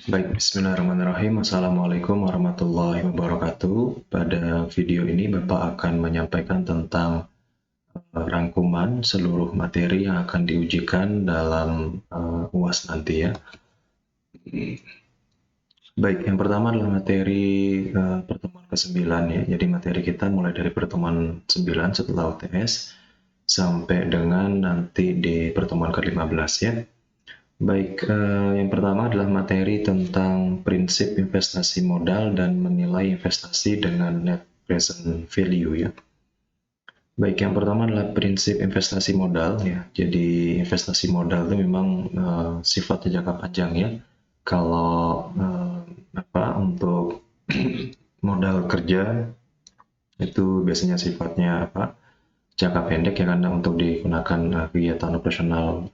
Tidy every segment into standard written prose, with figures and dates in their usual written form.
Baik, bismillahirrahmanirrahim. Assalamualaikum warahmatullahi wabarakatuh. Pada video ini Bapak akan menyampaikan tentang rangkuman seluruh materi yang akan diujikan dalam UAS nanti ya. Baik, yang pertama adalah materi pertemuan ke-9 ya. Jadi materi kita mulai dari pertemuan 9 setelah UTS sampai dengan nanti di pertemuan ke-15 ya. Baik, yang pertama adalah materi tentang prinsip investasi modal dan menilai investasi dengan net present value ya. Baik, yang pertama adalah prinsip investasi modal ya. Jadi investasi modal itu memang sifatnya jangka panjang ya. Kalau untuk modal kerja itu biasanya sifatnya jangka pendek ya, karena untuk digunakan kegiatan operasional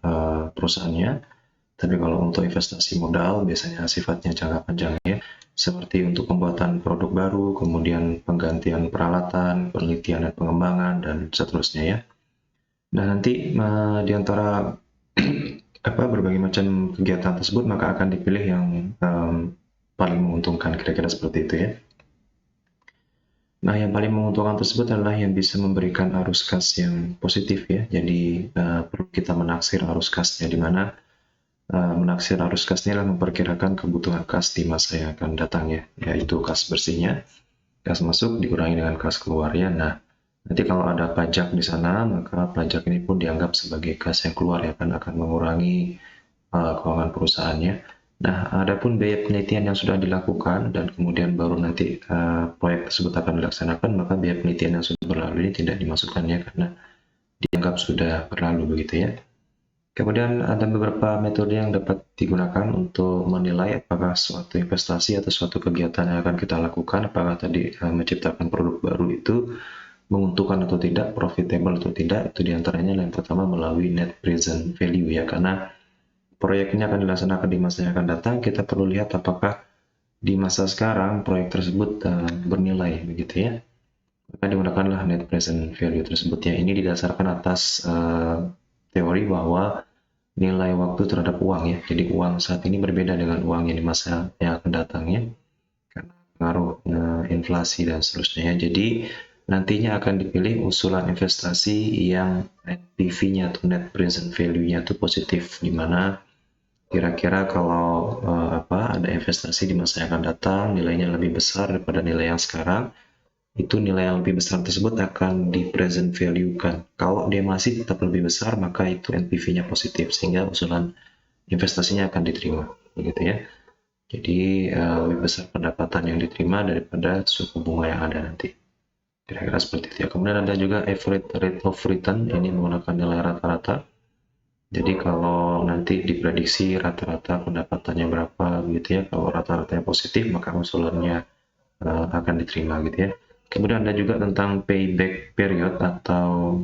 perusahaannya. Tapi kalau untuk investasi modal biasanya sifatnya jangka panjang ya, seperti untuk pembuatan produk baru, kemudian penggantian peralatan, penelitian dan pengembangan, dan seterusnya ya. Nah nanti di antara berbagai macam kegiatan tersebut maka akan dipilih yang paling menguntungkan, kira-kira seperti itu ya. Nah, yang paling menguntungkan tersebut adalah yang bisa memberikan arus kas yang positif ya. Jadi perlu kita menaksir arus kasnya, di mana menaksir arus kas ini adalah memperkirakan kebutuhan kas di masa yang akan datang ya, yaitu kas bersihnya, kas masuk dikurangi dengan kas keluar ya. Nah, nanti kalau ada pajak di sana, maka pajak ini pun dianggap sebagai kas yang keluar ya, kan akan mengurangi keuangan perusahaannya. Nah, adapun biaya penelitian yang sudah dilakukan dan kemudian baru nanti proyek tersebut akan dilaksanakan, maka biaya penelitian yang sudah berlalu ini tidak dimasukkannya karena dianggap sudah berlalu begitu ya. Kemudian ada beberapa metode yang dapat digunakan untuk menilai apakah suatu investasi atau suatu kegiatan yang akan kita lakukan, apakah tadi menciptakan produk baru itu menguntungkan atau tidak, profitable atau tidak. Itu diantaranya yang pertama melalui net present value ya, karena proyeknya akan dilaksanakan di masa yang akan datang, kita perlu lihat apakah di masa sekarang proyek tersebut bernilai begitu ya. Maka digunakanlah net present value tersebut ya. Ini didasarkan atas teori bahwa nilai waktu terhadap uang ya. Jadi uang saat ini berbeda dengan uang yang di masa yang akan datang ya, karena pengaruh inflasi dan seterusnya ya. Jadi nantinya akan dipilih usulan investasi yang NPV-nya atau net present value-nya itu positif, di mana kira-kira kalau ada investasi di masa yang akan datang nilainya lebih besar daripada nilai yang sekarang, itu nilai yang lebih besar tersebut akan di present value kan. Kalau dia masih tetap lebih besar, maka itu NPV-nya positif, sehingga usulan investasinya akan diterima, begitu ya. Jadi lebih besar pendapatan yang diterima daripada suku bunga yang ada nanti. Kira-kira seperti itu ya. Kemudian ada juga average rate of return, ini menggunakan nilai rata-rata. Jadi kalau nanti diprediksi rata-rata pendapatannya berapa gitu ya, kalau rata-ratanya positif maka usulannya akan diterima gitu ya. Kemudian ada juga tentang payback period atau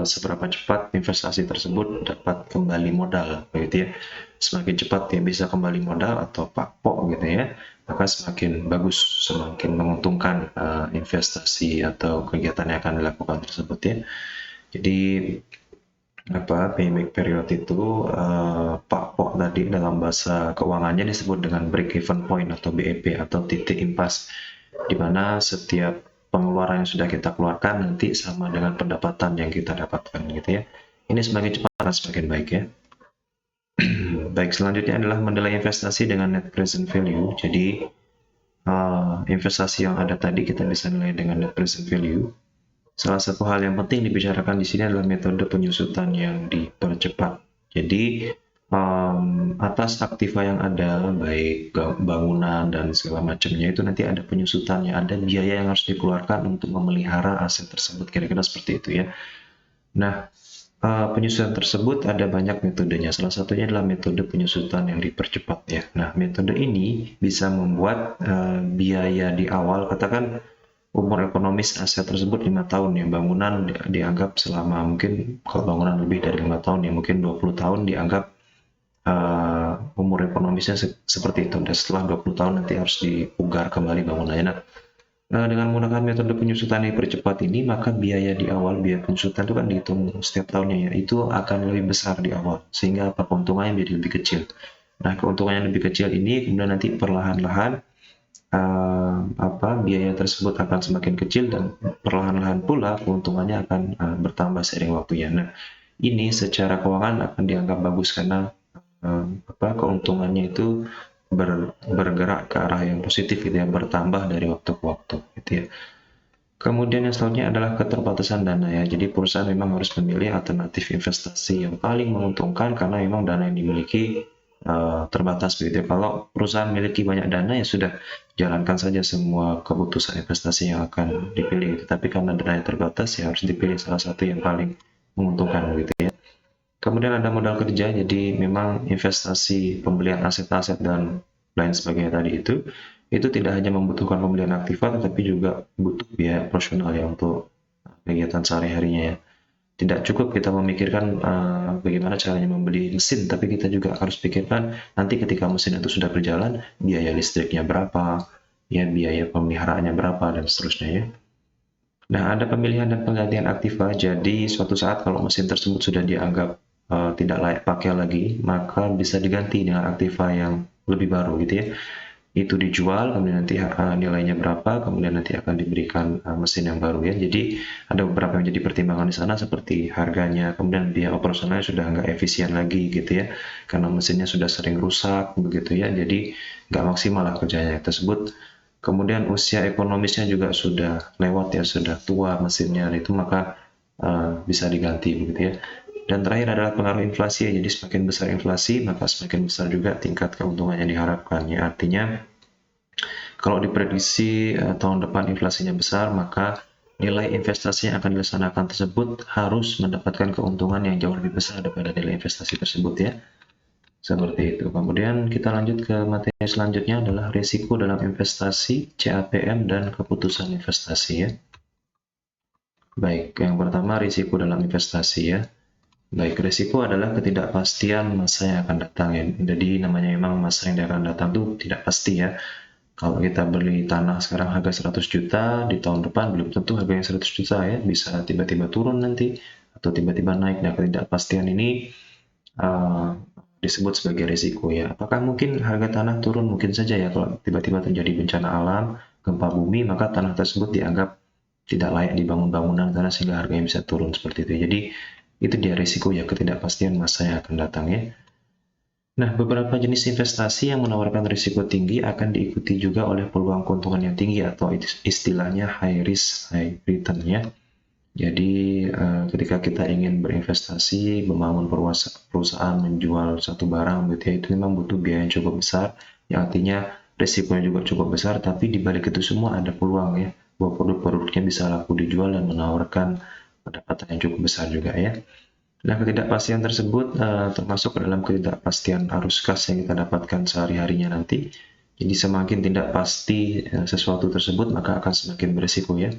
seberapa cepat investasi tersebut dapat kembali modal begitu ya. Semakin cepat dia bisa kembali modal atau pakpok gitu ya, maka semakin bagus, semakin menguntungkan investasi atau kegiatan yang akan dilakukan tersebut ya. Jadi payback period itu pakpok tadi dalam bahasa keuangannya disebut dengan break even point atau BEP atau titik impas, di mana setiap pengeluaran yang sudah kita keluarkan nanti sama dengan pendapatan yang kita dapatkan gitu ya. Ini semakin cepat akan semakin baik ya. Baik, selanjutnya adalah menilai investasi dengan net present value. Jadi investasi yang ada tadi kita bisa nilai dengan net present value. Salah satu hal yang penting dibicarakan di sini adalah metode penyusutan yang dipercepat. Jadi atas aktiva yang ada, baik bangunan dan segala macamnya, itu nanti ada penyusutannya, ada biaya yang harus dikeluarkan untuk memelihara aset tersebut, kira-kira seperti itu ya. Nah, penyusutan tersebut ada banyak metodenya. Salah satunya adalah metode penyusutan yang dipercepat ya. Nah, metode ini bisa membuat biaya di awal, katakan umur ekonomis aset tersebut 5 tahun ya, bangunan dianggap selama, mungkin kalau bangunan lebih dari 5 tahun ya mungkin 20 tahun dianggap umur ekonomisnya seperti itu, dan setelah 20 tahun nanti harus dipugar kembali bangunannya. Nah, dengan menggunakan metode penyusutan yang dipercepat ini, maka biaya di awal, biaya penyusutan itu kan dihitung setiap tahunnya ya, itu akan lebih besar di awal, sehingga keuntungannya menjadi lebih kecil. Nah, keuntungan yang lebih kecil ini kemudian nanti perlahan-lahan biaya tersebut akan semakin kecil dan perlahan-lahan pula keuntungannya akan bertambah seiring waktunya. Nah, ini secara keuangan akan dianggap bagus karena keuntungannya itu bergerak ke arah yang positif gitu ya, bertambah dari waktu ke waktu gitu ya. Kemudian yang selanjutnya adalah keterbatasan dana ya. Jadi perusahaan memang harus memilih alternatif investasi yang paling menguntungkan karena memang dana yang dimiliki terbatas begitu ya. Kalau perusahaan memiliki banyak dana ya sudah jalankan saja semua keputusan investasi yang akan dipilih. Tapi karena dana yang terbatas ya harus dipilih salah satu yang paling menguntungkan begitu ya. Kemudian ada modal kerja, jadi memang investasi pembelian aset-aset dan lain sebagainya tadi itu tidak hanya membutuhkan pembelian aktiva, tetapi juga butuh biaya operasional ya untuk kegiatan sehari-harinya ya. Tidak cukup kita memikirkan bagaimana caranya membeli mesin, tapi kita juga harus pikirkan nanti ketika mesin itu sudah berjalan, biaya listriknya berapa, ya biaya pemeliharaannya berapa, dan seterusnya ya. Nah, ada pemilihan dan penggantian aktiva, jadi suatu saat kalau mesin tersebut sudah dianggap tidak layak pakai lagi, maka bisa diganti dengan aktiva yang lebih baru gitu ya. Itu dijual, kemudian nanti nilainya berapa, kemudian nanti akan diberikan mesin yang baru ya. Jadi ada beberapa yang jadi pertimbangan di sana seperti harganya, kemudian biaya operasionalnya sudah nggak efisien lagi gitu ya, karena mesinnya sudah sering rusak begitu ya, jadi nggak maksimal lah kerjanya tersebut. Kemudian usia ekonomisnya juga sudah lewat ya, sudah tua mesinnya itu, maka bisa diganti begitu ya. Dan terakhir adalah pengaruh inflasi ya, jadi semakin besar inflasi maka semakin besar juga tingkat keuntungan yang diharapkan ya. Artinya kalau diprediksi tahun depan inflasinya besar, maka nilai investasi yang akan dilaksanakan tersebut harus mendapatkan keuntungan yang jauh lebih besar daripada nilai investasi tersebut ya. Seperti itu. Kemudian kita lanjut ke materi selanjutnya adalah risiko dalam investasi, CAPM, dan keputusan investasi ya. Baik, yang pertama risiko dalam investasi ya. Baik, risiko adalah ketidakpastian masa yang akan datang ya. Jadi namanya memang masa yang akan datang itu tidak pasti ya. Kalau kita beli tanah sekarang harga 100 juta, di tahun depan belum tentu harganya 100 juta ya. Bisa tiba-tiba turun nanti, atau tiba-tiba naik. Nah, ketidakpastian ini disebut sebagai risiko ya. Apakah mungkin harga tanah turun? Mungkin saja ya, kalau tiba-tiba terjadi bencana alam, gempa bumi, maka tanah tersebut dianggap tidak layak dibangun bangunan karena sehingga harganya bisa turun seperti itu. Jadi itu dia risiko ya, ketidakpastian masa yang akan datang ya. Nah, beberapa jenis investasi yang menawarkan risiko tinggi akan diikuti juga oleh peluang keuntungan yang tinggi atau istilahnya high risk, high return ya. Jadi ketika kita ingin berinvestasi, membangun perusahaan, menjual satu barang, gitu ya, itu memang butuh biaya yang cukup besar, yang artinya risikonya juga cukup besar, tapi di balik itu semua ada peluang ya, bahwa produk-produknya bisa laku dijual dan menawarkan pendapatan yang cukup besar juga ya. Nah, ketidakpastian tersebut termasuk dalam ketidakpastian arus kas yang kita dapatkan sehari-harinya nanti. Jadi semakin tidak pasti sesuatu tersebut, maka akan semakin berisiko ya.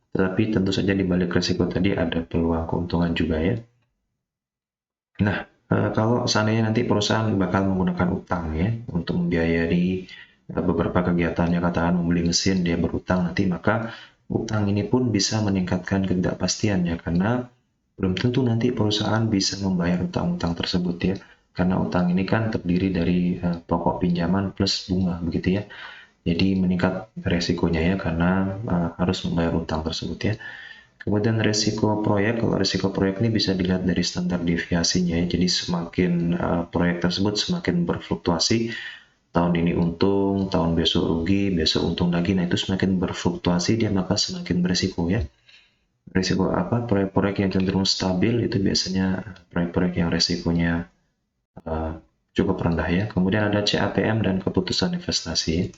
Tetapi tentu saja di balik risiko tadi ada peluang keuntungan juga ya. Nah, kalau seandainya nanti perusahaan bakal menggunakan utang ya untuk membiayai beberapa kegiatannya, katakan membeli mesin dia berutang nanti, maka utang ini pun bisa meningkatkan ketidakpastian ya, karena belum tentu nanti perusahaan bisa membayar utang-utang tersebut ya, karena utang ini kan terdiri dari pokok pinjaman plus bunga begitu ya. Jadi meningkat resikonya ya, karena harus membayar utang tersebut ya. Kemudian risiko proyek, kalau risiko proyek ini bisa dilihat dari standar deviasinya ya. Jadi semakin proyek tersebut semakin berfluktuasi, tahun ini untung, tahun besok rugi, besok untung lagi. Nah, itu semakin berfluktuasi dia, maka semakin berisiko ya. Risiko apa? Proyek-proyek yang cenderung stabil itu biasanya proyek-proyek yang risikonya cukup rendah ya. Kemudian ada CAPM dan keputusan investasi.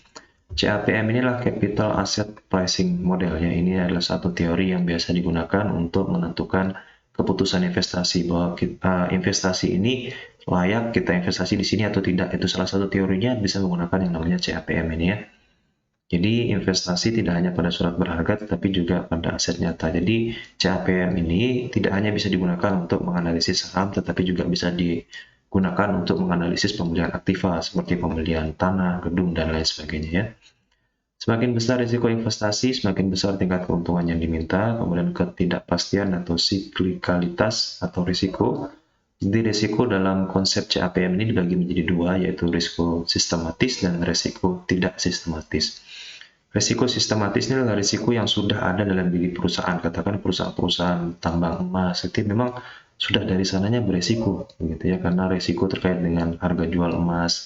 CAPM inilah Capital Asset Pricing Modelnya. Ini adalah satu teori yang biasa digunakan untuk menentukan keputusan investasi, bahwa investasi ini layak kita investasi di sini atau tidak. Itu salah satu teorinya bisa menggunakan yang namanya CAPM ini ya. Jadi investasi tidak hanya pada surat berharga tetapi juga pada aset nyata. Jadi CAPM ini tidak hanya bisa digunakan untuk menganalisis saham tetapi juga bisa digunakan untuk menganalisis pembelian aktiva seperti pembelian tanah, gedung, dan lain sebagainya ya. Semakin besar risiko investasi, semakin besar tingkat keuntungan yang diminta. Kemudian ketidakpastian atau siklikalitas atau risiko Jadi risiko dalam konsep CAPM ini dibagi menjadi dua, yaitu risiko sistematis dan risiko tidak sistematis. Risiko sistematis ini adalah risiko yang sudah ada dalam diri perusahaan. Katakan perusahaan-perusahaan tambang emas, itu memang sudah dari sananya beresiko, gitu ya, karena risiko terkait dengan harga jual emas,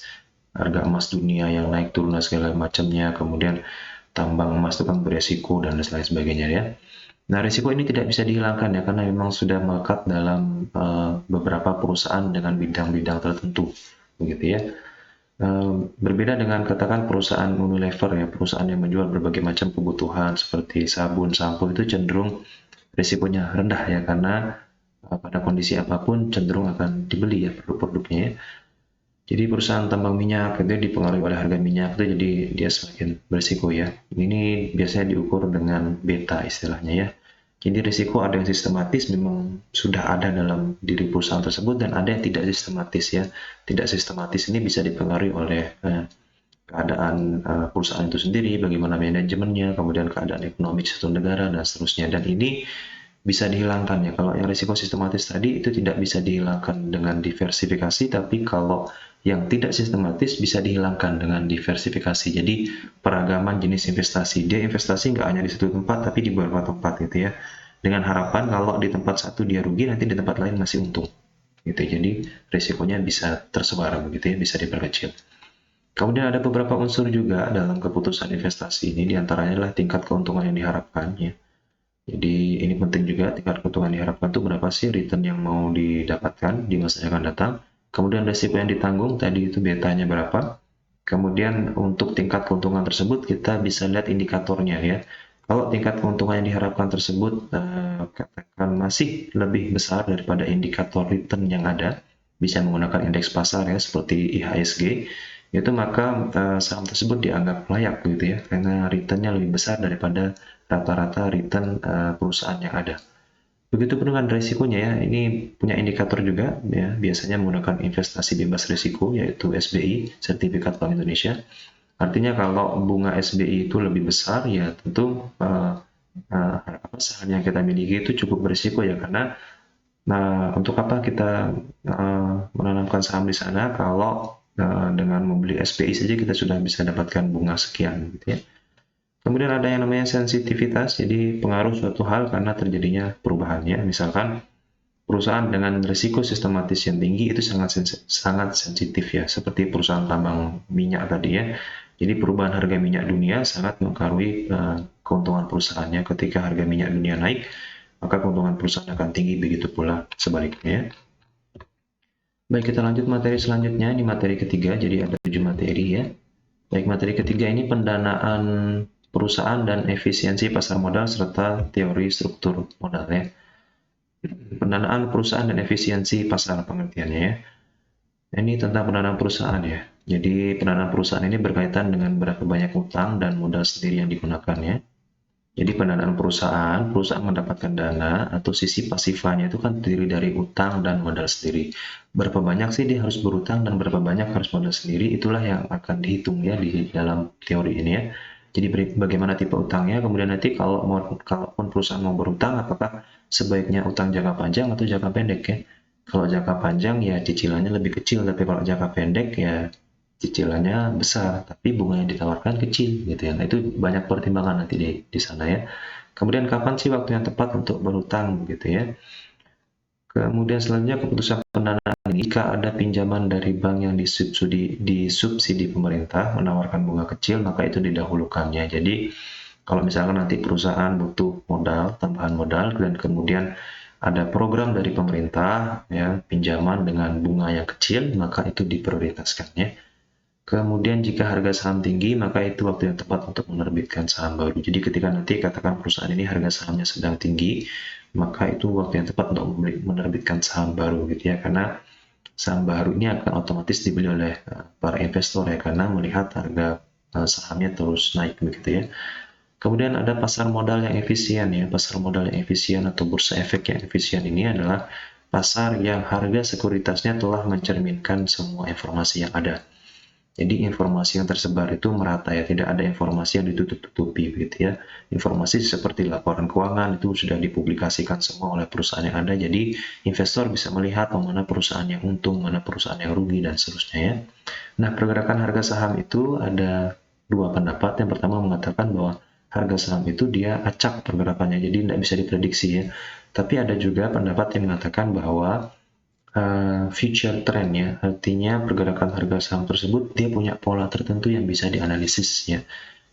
harga emas dunia yang naik turun dan segala macamnya, kemudian tambang emas itu kan beresiko dan lain sebagainya ya. Nah, risiko ini tidak bisa dihilangkan ya, karena memang sudah melekat dalam beberapa perusahaan dengan bidang-bidang tertentu, begitu ya. Berbeda dengan katakan perusahaan Unilever ya, perusahaan yang menjual berbagai macam kebutuhan seperti sabun, sampo, itu cenderung risikonya rendah ya, karena pada kondisi apapun cenderung akan dibeli ya produk-produknya ya. Jadi perusahaan tambang minyak itu dipengaruhi oleh harga minyak, itu jadi dia semakin berisiko ya. Ini biasanya diukur dengan beta istilahnya ya. Jadi risiko ada yang sistematis, memang sudah ada dalam diri perusahaan tersebut, dan ada yang tidak sistematis ya. Tidak sistematis ini bisa dipengaruhi oleh keadaan perusahaan itu sendiri, bagaimana manajemennya, kemudian keadaan ekonomi suatu negara dan seterusnya. Dan ini bisa dihilangkan ya. Kalau yang risiko sistematis tadi itu tidak bisa dihilangkan dengan diversifikasi, tapi kalau yang tidak sistematis bisa dihilangkan dengan diversifikasi. Jadi peragaman jenis investasi. Dia investasi nggak hanya di satu tempat, tapi di beberapa tempat gitu ya. Dengan harapan kalau di tempat satu dia rugi, nanti di tempat lain masih untung. Gitu. Jadi risikonya bisa tersebar begitu ya, bisa diperkecil. Kemudian ada beberapa unsur juga dalam keputusan investasi ini, diantaranya adalah tingkat keuntungan yang diharapkan ya. Jadi ini penting juga, tingkat keuntungan diharapkan itu berapa sih return yang mau didapatkan di masa yang akan datang. Kemudian risiko yang ditanggung, tadi itu betanya berapa. Kemudian untuk tingkat keuntungan tersebut kita bisa lihat indikatornya ya. Kalau tingkat keuntungan yang diharapkan tersebut katakan masih lebih besar daripada indikator return yang ada, bisa menggunakan indeks pasar ya seperti IHSG, itu maka saham tersebut dianggap layak gitu ya, karena returnnya lebih besar daripada rata-rata return perusahaan yang ada. Begitupun dengan risikonya ya, ini punya indikator juga ya, biasanya menggunakan investasi bebas risiko yaitu SBI, Sertifikat Bank Indonesia. Artinya kalau bunga SBI itu lebih besar ya tentu saham yang kita miliki itu cukup berisiko ya, karena untuk apa kita menanamkan saham di sana kalau dengan membeli SBI saja kita sudah bisa dapatkan bunga sekian gitu ya. Kemudian ada yang namanya sensitivitas, jadi pengaruh suatu hal karena terjadinya perubahannya. Misalkan perusahaan dengan risiko sistematis yang tinggi itu sangat sensitif ya, seperti perusahaan tambang minyak tadi ya. Jadi perubahan harga minyak dunia sangat mempengaruhi keuntungan perusahaannya. Ketika harga minyak dunia naik, maka keuntungan perusahaan akan tinggi, begitu pula sebaliknya ya. Baik, kita lanjut materi selanjutnya, ini materi ketiga, jadi ada 7 materi ya. Baik, materi ketiga ini pendanaan perusahaan dan efisiensi pasar modal serta teori struktur modal ya. Pendanaan perusahaan dan efisiensi pasar pengertiannya ya. Ini tentang pendanaan perusahaan ya. Jadi pendanaan perusahaan ini berkaitan dengan berapa banyak utang dan modal sendiri yang digunakan ya. Jadi pendanaan perusahaan mendapatkan dana atau sisi pasifanya itu kan terdiri dari utang dan modal sendiri. Berapa banyak sih dia harus berutang dan berapa banyak harus modal sendiri, itulah yang akan dihitung ya di dalam teori ini ya. Jadi bagaimana tipe utangnya, kemudian nanti kalaupun perusahaan mau berutang, apakah sebaiknya utang jangka panjang atau jangka pendek ya. Kalau jangka panjang ya cicilannya lebih kecil, tapi kalau jangka pendek ya cicilannya besar, tapi bunga yang ditawarkan kecil gitu ya. Nah, itu banyak pertimbangan nanti di sana ya. Kemudian kapan sih waktu yang tepat untuk berutang gitu ya. Kemudian selanjutnya keputusan pendanaan ini, jika ada pinjaman dari bank yang disubsidi pemerintah menawarkan bunga kecil, maka itu didahulukannya. Jadi kalau misalkan nanti perusahaan butuh modal, tambahan modal, dan kemudian ada program dari pemerintah ya pinjaman dengan bunga yang kecil, maka itu diprioritaskan ya. Kemudian jika harga saham tinggi, maka itu waktu yang tepat untuk menerbitkan saham baru. Jadi ketika nanti katakan perusahaan ini harga sahamnya sedang tinggi, maka itu waktu yang tepat untuk menerbitkan saham baru gitu ya, karena saham baru ini akan otomatis dibeli oleh para investor ya, karena melihat harga sahamnya terus naik begitu ya. Kemudian ada pasar modal yang efisien ya. Pasar modal yang efisien atau bursa efek yang efisien ini adalah pasar yang harga sekuritasnya telah mencerminkan semua informasi yang ada. Jadi informasi yang tersebar itu merata ya, tidak ada informasi yang ditutup-tutupi begitu ya. Informasi seperti laporan keuangan itu sudah dipublikasikan semua oleh perusahaan yang ada, jadi investor bisa melihat mana perusahaan yang untung, mana perusahaan yang rugi, dan seterusnya ya. Nah, pergerakan harga saham itu ada dua pendapat. Yang pertama mengatakan bahwa harga saham itu dia acak pergerakannya, jadi tidak bisa diprediksi ya. Tapi ada juga pendapat yang mengatakan bahwa future trend ya, artinya pergerakan harga saham tersebut dia punya pola tertentu yang bisa dianalisis ya.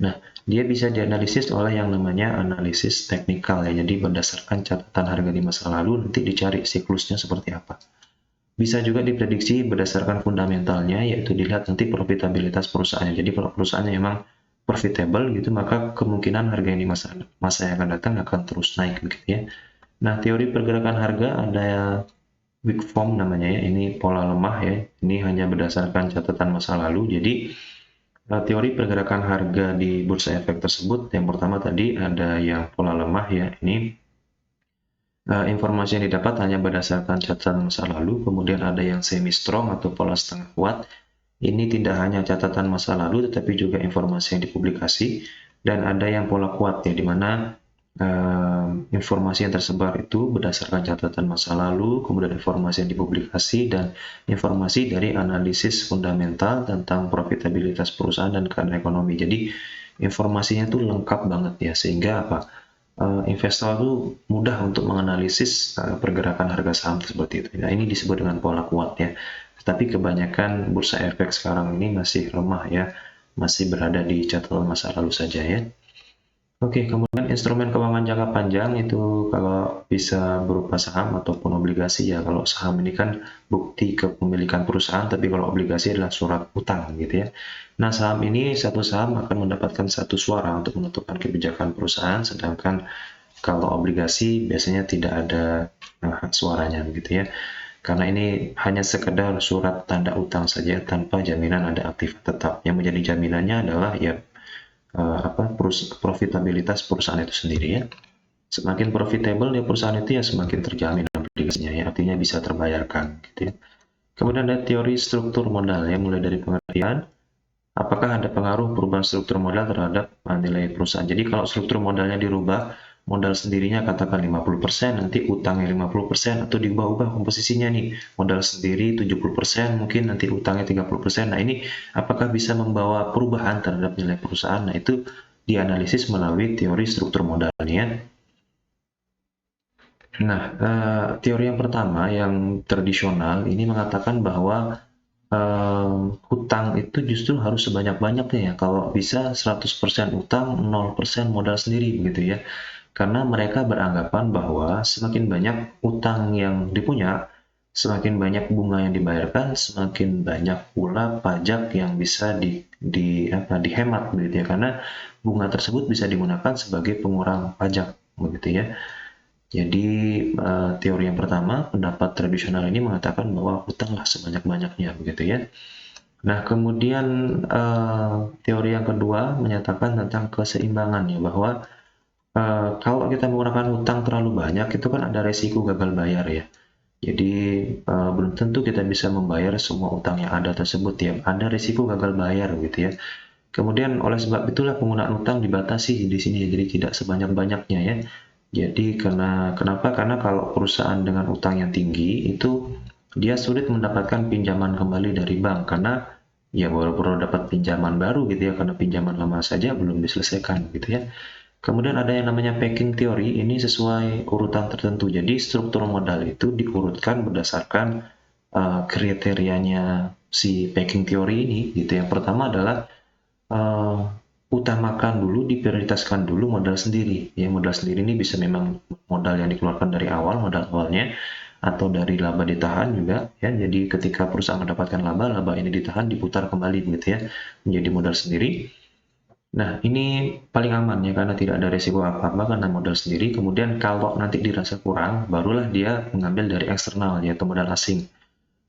Nah, dia bisa dianalisis oleh yang namanya analisis teknikal ya. Jadi berdasarkan catatan harga di masa lalu nanti dicari siklusnya seperti apa. Bisa juga diprediksi berdasarkan fundamentalnya, yaitu dilihat nanti profitabilitas perusahaannya. Jadi kalau perusahaannya memang profitable gitu, maka kemungkinan harga yang di masa yang akan datang akan terus naik begitu ya. Nah, teori pergerakan harga ada weak form namanya ya, ini pola lemah ya, ini hanya berdasarkan catatan masa lalu. Jadi teori pergerakan harga di bursa efek tersebut, yang pertama tadi ada yang pola lemah ya, ini informasi yang didapat hanya berdasarkan catatan masa lalu. Kemudian ada yang semi strong atau pola setengah kuat, ini tidak hanya catatan masa lalu tetapi juga informasi yang dipublikasi. Dan ada yang pola kuat ya, di mana informasi yang tersebar itu berdasarkan catatan masa lalu, kemudian informasi yang dipublikasi, dan informasi dari analisis fundamental tentang profitabilitas perusahaan dan keadaan ekonomi. Jadi informasinya tuh lengkap banget ya, sehingga apa, investor tuh mudah untuk menganalisis pergerakan harga saham seperti itu. Nah, ini disebut dengan pola kuat ya. Tetapi kebanyakan bursa efek sekarang ini masih lemah ya, masih berada di catatan masa lalu saja ya. Oke, kemudian instrumen keuangan jangka panjang itu kalau bisa berupa saham ataupun obligasi ya. Kalau saham ini kan bukti kepemilikan perusahaan, tapi kalau obligasi adalah surat utang gitu ya. Nah, saham ini satu saham akan mendapatkan satu suara untuk menentukan kebijakan perusahaan, sedangkan kalau obligasi biasanya tidak ada hak suaranya begitu ya. Karena ini hanya sekedar surat tanda utang saja tanpa jaminan ada aktif tetap. Yang menjadi jaminannya adalah ya profitabilitas perusahaan itu sendiri ya. Semakin profitable ya perusahaan itu ya semakin terjamin obligasinya ya, artinya bisa terbayarkan gitu ya. Kemudian ada teori struktur modal ya, mulai dari pengertian apakah ada pengaruh perubahan struktur modal terhadap nilai perusahaan. Jadi kalau struktur modalnya dirubah, modal sendirinya katakan 50%, nanti utangnya 50%, atau diubah-ubah komposisinya nih, modal sendiri 70%, mungkin nanti utangnya 30%. Nah, ini apakah bisa membawa perubahan terhadap nilai perusahaan? Nah, itu dianalisis melalui teori struktur modalnya. Nah, teori yang pertama yang tradisional ini mengatakan bahwa hutang itu justru harus sebanyak-banyaknya ya. Kalau bisa 100% utang, 0% modal sendiri begitu ya. Karena mereka beranggapan bahwa semakin banyak utang yang dipunya, semakin banyak bunga yang dibayarkan, semakin banyak pula pajak yang bisa dihemat begitu ya. Karena bunga tersebut bisa digunakan sebagai pengurang pajak begitu ya. Jadi teori yang pertama, pendapat tradisional ini mengatakan bahwa hutanglah sebanyak-banyaknya begitu ya. Nah, kemudian teori yang kedua menyatakan tentang keseimbangan ya, bahwa kalau kita menggunakan hutang terlalu banyak itu kan ada resiko gagal bayar ya. Jadi belum tentu kita bisa membayar semua utang yang ada tersebut ya. Ada resiko gagal bayar gitu ya. Kemudian oleh sebab itulah penggunaan utang dibatasi di sini, jadi tidak sebanyak-banyaknya ya. Jadi kenapa? Karena kalau perusahaan dengan utang yang tinggi itu dia sulit mendapatkan pinjaman kembali dari bank, karena ya baru dapat pinjaman baru gitu ya, karena pinjaman lama saja belum diselesaikan gitu ya. Kemudian ada yang namanya packing theory, ini sesuai urutan tertentu. Jadi struktur modal itu diurutkan berdasarkan kriterianya si packing theory ini gitu. Yang pertama adalah utamakan dulu, diprioritaskan dulu modal sendiri. Ya, modal sendiri ini bisa memang modal yang dikeluarkan dari awal, modal awalnya, atau dari laba ditahan juga. Ya, jadi ketika perusahaan mendapatkan laba, laba ini ditahan, diputar kembali begitu ya, menjadi modal sendiri. Nah, ini paling aman ya, karena tidak ada resiko apa-apa karena modal sendiri. Kemudian kalau nanti dirasa kurang, barulah dia mengambil dari eksternal, yaitu modal asing.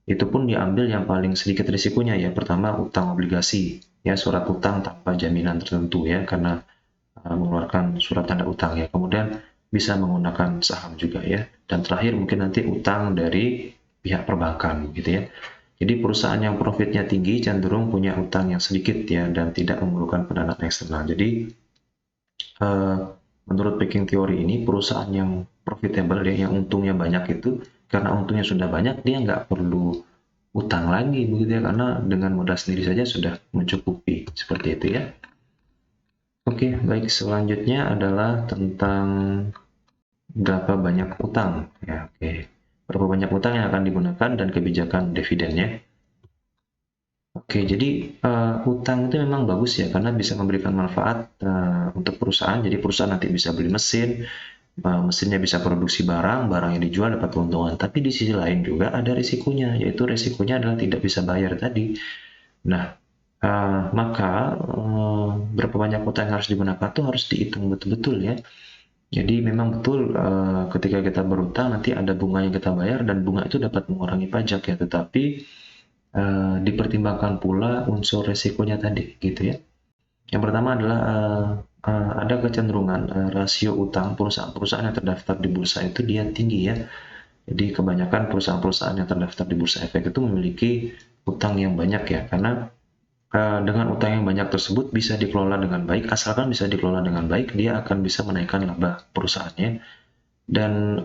Itu pun diambil yang paling sedikit risikonya ya. Pertama, utang obligasi, ya surat utang tanpa jaminan tertentu ya, karena mengeluarkan surat tanda utang ya. Kemudian bisa menggunakan saham juga ya. Dan terakhir mungkin nanti utang dari pihak perbankan gitu ya. Jadi perusahaan yang profitnya tinggi cenderung punya utang yang sedikit ya dan tidak memerlukan pendanaan eksternal. Jadi eh, menurut packing teori ini perusahaan yang profitable ya, yang untungnya banyak itu karena untungnya sudah banyak dia nggak perlu utang lagi begitu ya, karena dengan modal sendiri saja sudah mencukupi seperti itu ya. Oke, baik, selanjutnya adalah tentang berapa banyak utang ya. Oke, berapa banyak utang yang akan digunakan dan kebijakan dividennya. Oke, jadi utang itu memang bagus ya karena bisa memberikan manfaat untuk perusahaan. Jadi perusahaan nanti bisa beli mesin, mesinnya bisa produksi barang, barang yang dijual dapat keuntungan. Tapi di sisi lain juga ada risikonya, yaitu risikonya adalah tidak bisa bayar tadi. Nah, maka berapa banyak utang yang harus digunakan itu harus dihitung betul-betul ya. Jadi memang betul ketika kita berutang nanti ada bunga yang kita bayar dan bunga itu dapat mengurangi pajak ya, tetapi dipertimbangkan pula unsur resikonya tadi gitu ya. Yang pertama adalah ada kecenderungan rasio utang perusahaan-perusahaan yang terdaftar di bursa itu dia tinggi ya. Jadi kebanyakan perusahaan-perusahaan yang terdaftar di bursa efek itu memiliki utang yang banyak ya, karena dengan utang yang banyak tersebut bisa dikelola dengan baik, asalkan bisa dikelola dengan baik, dia akan bisa menaikkan laba perusahaannya. Dan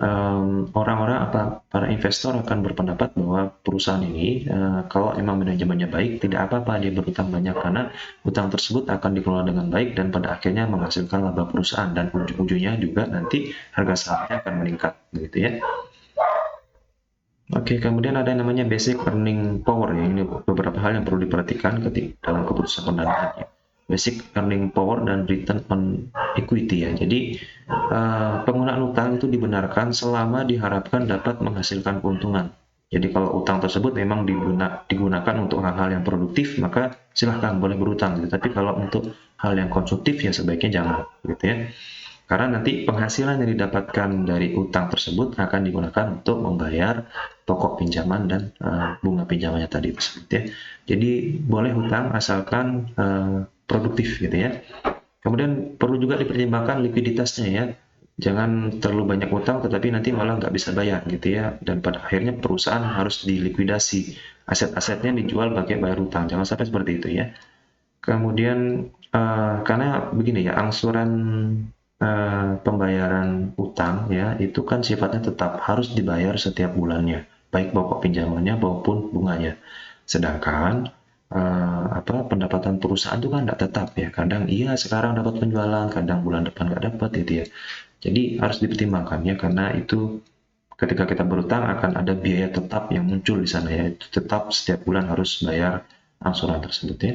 orang-orang para investor akan berpendapat bahwa perusahaan ini kalau emang manajemennya baik, tidak apa-apa dia berutang banyak karena utang tersebut akan dikelola dengan baik dan pada akhirnya menghasilkan laba perusahaan dan ujung-ujungnya juga nanti harga sahamnya akan meningkat, begitu ya. Oke, kemudian ada yang namanya basic earning power ya. Ini beberapa hal yang perlu diperhatikan ketika dalam keputusan pendanaan ya. Basic earning power dan return on equity ya. Jadi penggunaan utang itu dibenarkan selama diharapkan dapat menghasilkan keuntungan. Jadi kalau utang tersebut memang digunakan untuk hal-hal yang produktif, maka silahkan boleh berutang. Gitu. Tapi kalau untuk hal yang konsumtif ya sebaiknya jangan, gitu ya. Karena nanti penghasilan yang didapatkan dari utang tersebut akan digunakan untuk membayar pokok pinjaman dan bunga pinjamannya tadi tersebut ya. Jadi boleh hutang asalkan produktif gitu ya. Kemudian perlu juga dipertimbangkan likuiditasnya ya. Jangan terlalu banyak utang tetapi nanti malah nggak bisa bayar gitu ya. Dan pada akhirnya perusahaan harus dilikuidasi. Aset-asetnya dijual pakai bayar utang. Jangan sampai seperti itu ya. Kemudian karena begini ya, angsuran pembayaran utang ya itu kan sifatnya tetap harus dibayar setiap bulannya, baik pokok pinjamannya maupun bunganya. Sedangkan pendapatan perusahaan itu kan tidak tetap ya, kadang iya sekarang dapat penjualan, kadang bulan depan nggak dapat gitu ya. Jadi harus dipertimbangkan ya, karena itu ketika kita berutang akan ada biaya tetap yang muncul di sana ya, itu tetap setiap bulan harus bayar angsuran tersebut ya.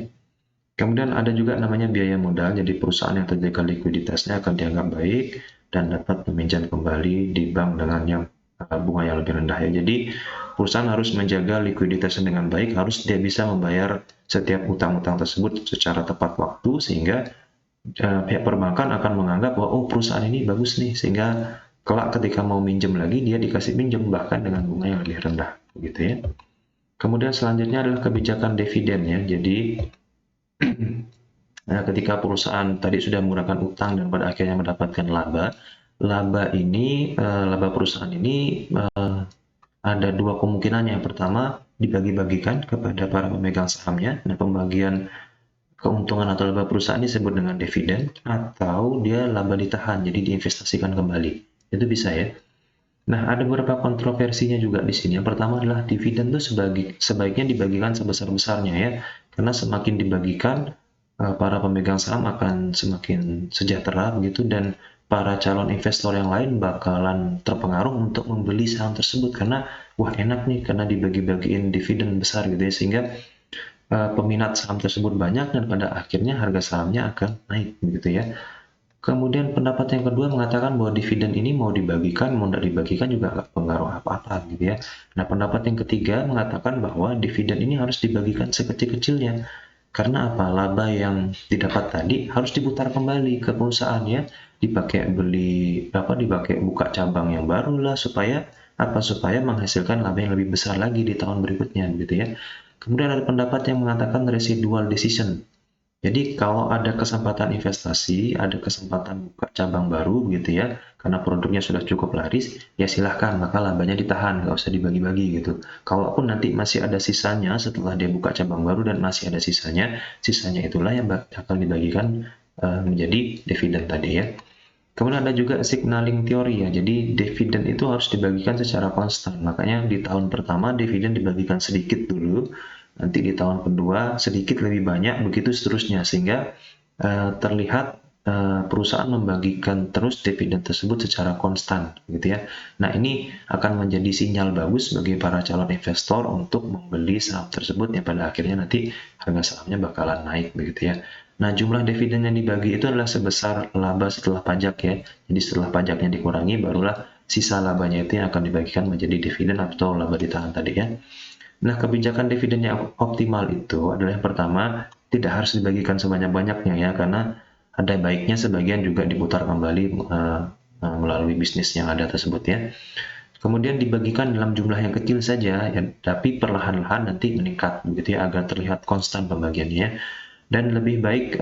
Kemudian ada juga namanya biaya modal, jadi perusahaan yang terjaga likuiditasnya akan dianggap baik dan dapat meminjam kembali di bank dengan yang bunga yang lebih rendah ya. Jadi perusahaan harus menjaga likuiditasnya dengan baik, harus dia bisa membayar setiap utang-utang tersebut secara tepat waktu sehingga pihak perbankan akan menganggap bahwa oh perusahaan ini bagus nih, sehingga kelak ketika mau minjem lagi dia dikasih minjem bahkan dengan bunga yang lebih rendah, begitu ya. Kemudian selanjutnya adalah kebijakan dividen ya. Jadi nah, ketika perusahaan tadi sudah menggunakan utang dan pada akhirnya mendapatkan laba, laba perusahaan ini ada dua kemungkinan. Yang pertama dibagi-bagikan kepada para pemegang sahamnya. Nah, pembagian keuntungan atau laba perusahaan disebut dengan dividen, atau dia laba ditahan, jadi diinvestasikan kembali. Itu bisa ya. Nah, ada beberapa kontroversinya juga di sini. Yang pertama adalah dividen itu sebaiknya dibagikan sebesar-besarnya ya, karena semakin dibagikan para pemegang saham akan semakin sejahtera begitu, dan para calon investor yang lain bakalan terpengaruh untuk membeli saham tersebut karena wah enak nih karena dibagi-bagiin dividen besar gitu ya, sehingga peminat saham tersebut banyak dan pada akhirnya harga sahamnya akan naik begitu ya. Kemudian pendapat yang kedua mengatakan bahwa dividen ini mau dibagikan, mau tidak dibagikan juga nggak pengaruh apa-apa gitu ya. Nah, pendapat yang ketiga mengatakan bahwa dividen ini harus dibagikan sekecil-kecilnya. Karena apa? Laba yang didapat tadi harus diputar kembali ke perusahaan ya, dipakai dipakai buka cabang yang baru lah supaya supaya menghasilkan laba yang lebih besar lagi di tahun berikutnya gitu ya. Kemudian ada pendapat yang mengatakan residual decision. Jadi kalau ada kesempatan investasi, ada kesempatan buka cabang baru gitu ya, karena produknya sudah cukup laris, ya silahkan, maka labanya ditahan, nggak usah dibagi-bagi gitu. Kalaupun nanti masih ada sisanya setelah dia buka cabang baru dan masih ada sisanya, sisanya itulah yang akan dibagikan menjadi dividen tadi ya. Kemudian ada juga signaling teori ya, jadi dividen itu harus dibagikan secara konstan. Makanya di tahun pertama dividen dibagikan sedikit dulu, nanti di tahun kedua sedikit lebih banyak, begitu seterusnya, sehingga terlihat perusahaan membagikan terus dividen tersebut secara konstan gitu ya. Nah, ini akan menjadi sinyal bagus bagi para calon investor untuk membeli saham tersebut yang pada akhirnya nanti harga sahamnya bakalan naik begitu ya. Nah, jumlah dividen yang dibagi itu adalah sebesar laba setelah pajak ya. Jadi setelah pajaknya dikurangi, barulah sisa labanya itu yang akan dibagikan menjadi dividen atau laba ditahan tadi ya. Nah, kebijakan dividen yang optimal itu adalah yang pertama, tidak harus dibagikan sebanyak-banyaknya ya, karena ada baiknya sebagian juga diputar kembali melalui bisnis yang ada tersebut ya. Kemudian dibagikan dalam jumlah yang kecil saja, ya, tapi perlahan-lahan nanti meningkat begitu ya, agar terlihat konstan pembagiannya. Dan lebih baik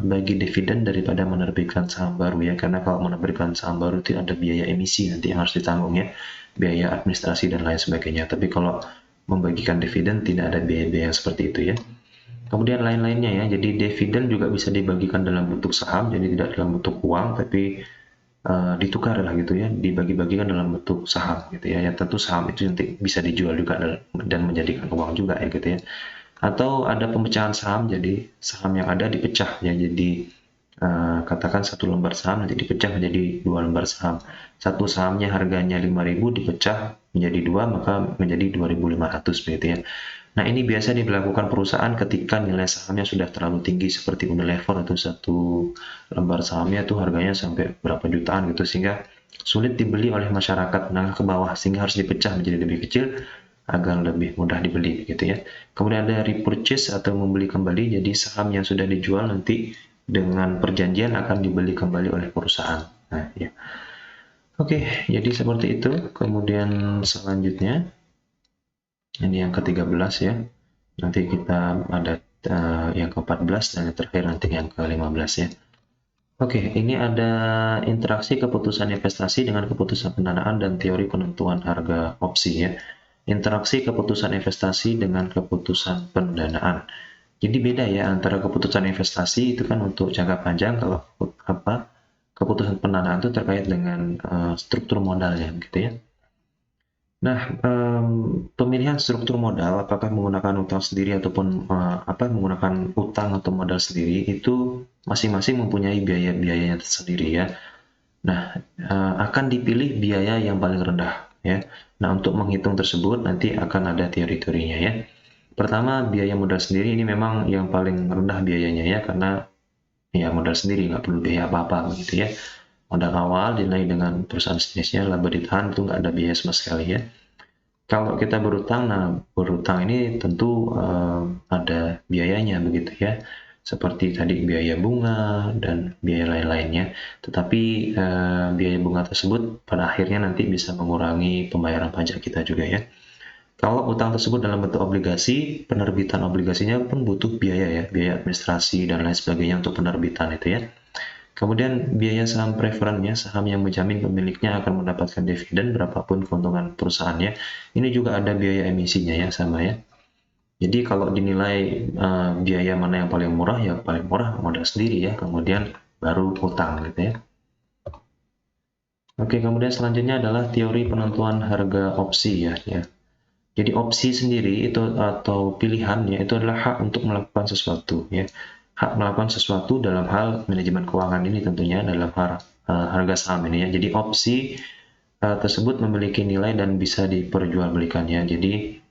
bagi dividen daripada menerbitkan saham baru ya, karena kalau menerbitkan saham baru itu ada biaya emisi nanti yang harus ditanggung ya, biaya administrasi dan lain sebagainya. Tapi kalau membagikan dividen tidak ada biaya-biaya seperti itu ya. Kemudian lain-lainnya ya, jadi dividen juga bisa dibagikan dalam bentuk saham, jadi tidak dalam bentuk uang, tapi ditukar lah gitu ya, dibagi-bagikan dalam bentuk saham gitu ya. Yang tentu saham itu nanti bisa dijual juga dan menjadikan uang juga ya gitu ya. Atau ada pemecahan saham, jadi saham yang ada dipecah ya, jadi katakan satu lembar saham nanti dipecah menjadi 2 lembar saham. Satu sahamnya harganya 5.000 dipecah menjadi 2, maka menjadi 2.500 begitu ya. Nah, ini biasa dilakukan perusahaan ketika nilai sahamnya sudah terlalu tinggi seperti Unilever, atau satu lembar sahamnya tuh harganya sampai berapa jutaan gitu, sehingga sulit dibeli oleh masyarakat menengah ke bawah, sehingga harus dipecah menjadi lebih kecil agar lebih mudah dibeli gitu ya. Kemudian ada repurchase atau membeli kembali, jadi saham yang sudah dijual nanti dengan perjanjian akan dibeli kembali oleh perusahaan. Nah, ya. Oke, jadi seperti itu. Kemudian selanjutnya ini yang ke-13 ya. Nanti kita ada yang ke-14 dan yang terakhir nanti yang ke-15 ya. Oke, ini ada interaksi keputusan investasi dengan keputusan pendanaan dan teori penentuan harga opsi ya. Interaksi keputusan investasi dengan keputusan pendanaan. Jadi beda ya antara keputusan investasi itu kan untuk jangka panjang, kalau keputusan pendanaan itu terkait dengan struktur modalnya gitu ya. Nah, pemilihan struktur modal, apakah menggunakan utang sendiri ataupun menggunakan utang atau modal sendiri, itu masing-masing mempunyai biaya-biayanya tersendiri ya. Nah, akan dipilih biaya yang paling rendah ya. Nah, untuk menghitung tersebut nanti akan ada teori-teorinya ya. Pertama, biaya modal sendiri ini memang yang paling rendah biayanya ya, karena ya modal sendiri nggak perlu biaya apa-apa begitu ya. Modal awal dinilai dengan perusahaan sejenisnya, laba ditahan itu nggak ada biaya sama sekali ya. Kalau kita berutang, nah berutang ini tentu ada biayanya begitu ya, seperti tadi biaya bunga dan biaya lain-lainnya. Tetapi biaya bunga tersebut pada akhirnya nanti bisa mengurangi pembayaran pajak kita juga ya. Kalau utang tersebut dalam bentuk obligasi, penerbitan obligasinya pun butuh biaya ya, biaya administrasi dan lain sebagainya untuk penerbitan itu ya. Kemudian biaya saham preferennya, saham yang menjamin pemiliknya akan mendapatkan dividen berapapun keuntungan perusahaannya. Ini juga ada biaya emisinya ya, sama ya. Jadi kalau dinilai biaya mana yang paling murah, ya paling murah modal sendiri ya, kemudian baru utang gitu ya. Oke, kemudian selanjutnya adalah teori penentuan harga opsi ya. Jadi opsi sendiri itu atau pilihannya itu adalah hak untuk melakukan sesuatu ya. Hak melakukan sesuatu dalam hal manajemen keuangan ini tentunya dalam hal harga saham ini ya. Jadi opsi tersebut memiliki nilai dan bisa diperjualbelikan ya. Jadi